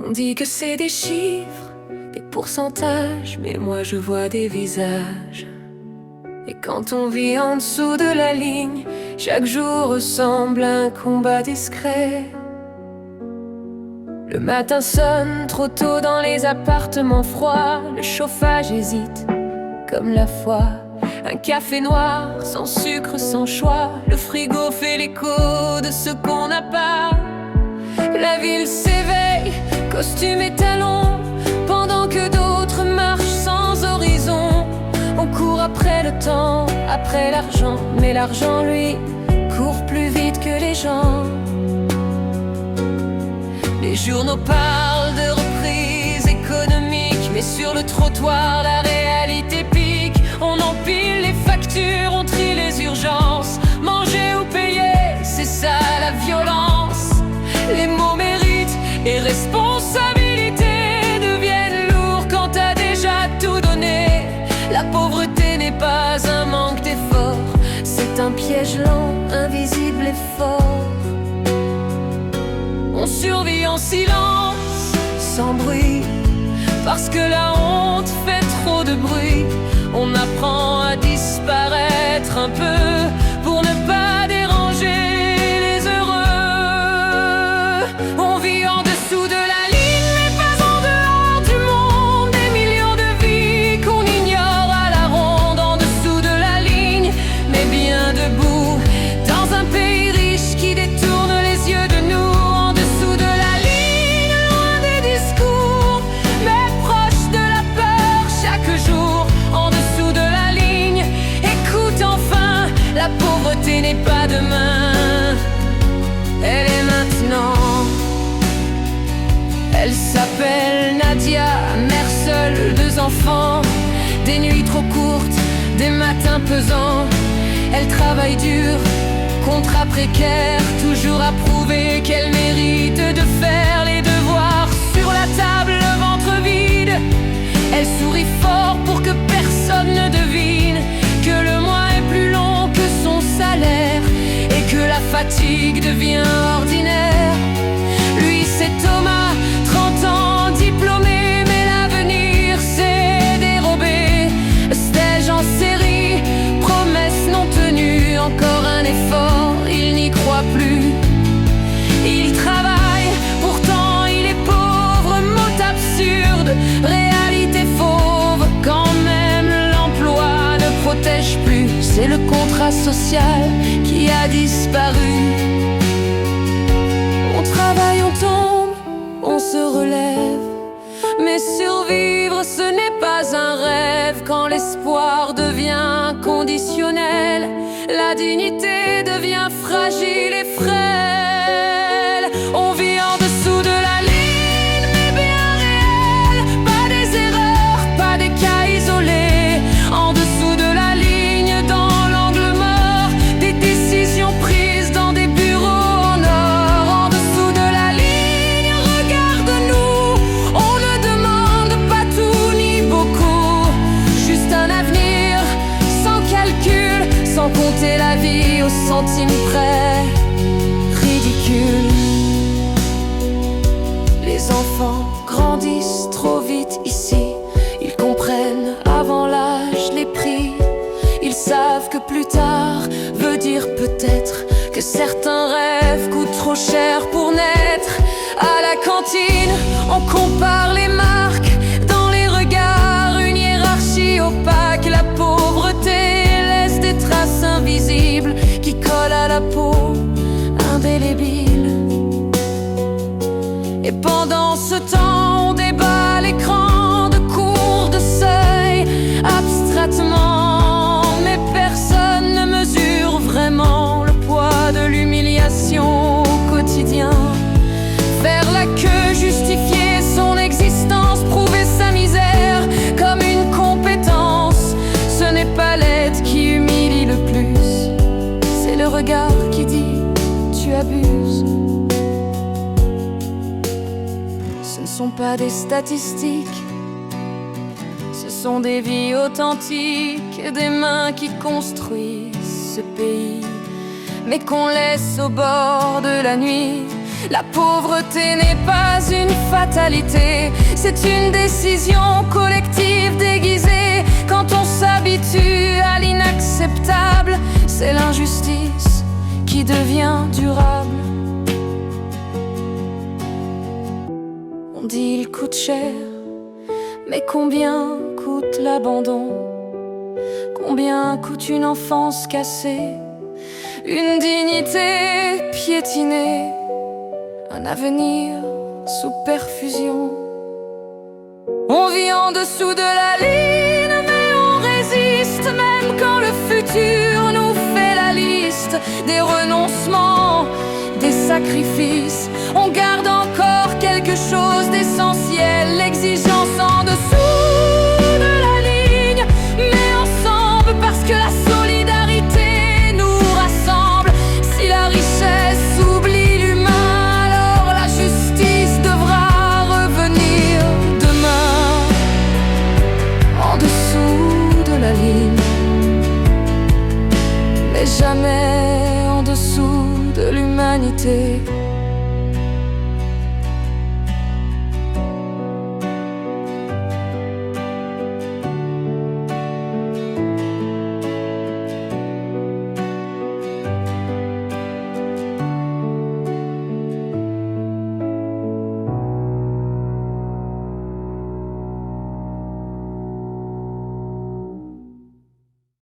On dit que c'est des chiffres, des pourcentages, mais moi je vois des visages. Et quand on vit en dessous de la ligne, chaque jour ressemble à un combat discret. Le matin sonne trop tôt dans les appartements froids. Le chauffage hésite comme la foi. Un café noir, sans sucre, sans choix. Le frigo fait l'écho de ce qu'on n'a pas. La ville s'éveille, costume et talons, pendant que d'autres marchent sans horizon. On court après le temps, après l'argent, mais l'argent, lui, court plus vite que les gens. Les journaux parlent de reprise économique, mais sur le trottoir, la réalité pique. On empile les factures, on trie les urgences. Manger ou payer, c'est ça la violence. Les mots méritent et responsabilités deviennent lourds quand t'as déjà tout donné. La pauvreté n'est pas un manque d'effort, c'est un piège lent, invisible et fort. On survit en silence, sans bruit, parce que la honte fait trop de bruit. On apprend à disparaître un peu pour ne pas déranger les heureux. On vit en dessous de la ligne, mais pas en dehors du monde. Des millions de vies qu'on ignore à la ronde. En dessous de la ligne, mais bien debout, dans un pays riche qui détourne les yeux de nous. En dessous de la ligne, loin des discours, mais proche de la peur chaque jour. En dessous de la ligne, écoute enfin, la pauvreté n'est pas demain, elle est maintenant. Elle s'appelle Nadia, mère seule, 2 enfants, des nuits trop courtes, des matins pesants. Elle travaille dur, contrat précaire, toujours à prouver qu'elle mérite de faire les devoirs. Sur la table, le ventre vide, elle sourit fort pour que personne ne devine que le mois est plus long que son salaire et que la fatigue devient ordinaire. Lui c'est Thomas, 30 ans, diplômé, mais l'avenir s'est dérobé. Stage en série, promesse non tenue, encore un effort, il n'y croit plus. Il travaille, pourtant il est pauvre, mot absurde, réalité fauve, quand même l'emploi ne protège plus. C'est le contrat social qui a disparu. On travaille, on tombe, on se relève, mais survivre ce n'est pas un rêve. Quand l'espoir devient conditionnel, la dignité devient fragile et frêle. On vit en dessous de la ligne, mais bien réel, pas des erreurs, pas des cas isolés. En dessous de la ligne, dans l'angle mort, des décisions prises dans des bureaux en or. En dessous de la ligne, regarde-nous, on ne demande pas tout ni beaucoup, juste un avenir sans calcul, sans compter la vie au centime près. Ridicule. Les enfants grandissent trop vite ici. Ils comprennent avant l'âge les prix. Ils savent que plus tard veut dire peut-être que certains rêves coûtent trop cher pour naître. À la cantine, on compare les marques dans les regards, une hiérarchie opaque. La pauvreté laisse des traces invisibles qui collent à la peau, indélébiles. Et pendant ce temps, on débat l'écran de cours de seuil abstraitement, mais personne ne mesure vraiment le poids de l'humiliation au quotidien. Faire la queue, justifier son existence, prouver sa misère comme une compétence. Ce n'est pas l'aide qui humilie le plus, c'est le regard qui dit tu abuses. Ce ne sont pas des statistiques, ce sont des vies authentiques, des mains qui construisent ce pays, mais qu'on laisse au bord de la nuit La pauvreté n'est pas une fatalité, c'est une décision collective déguisée. Quand on s'habitue à l'inacceptable, c'est l'injustice qui devient durable. On dit il coûte cher, mais combien coûte l'abandon? Combien coûte une enfance cassée, une dignité piétinée, un avenir sous perfusion? On vit en dessous de la ligne, mais on résiste, même quand le futur nous fait la liste des renoncements, des sacrifices. On garde encore quelque chose d'essentiel, l'exigence en dessous de la ligne, mais ensemble parce que la solidarité nous rassemble. Si la richesse oublie l'humain, alors la justice devra revenir demain. En dessous de la ligne, mais jamais en dessous de l'humanité.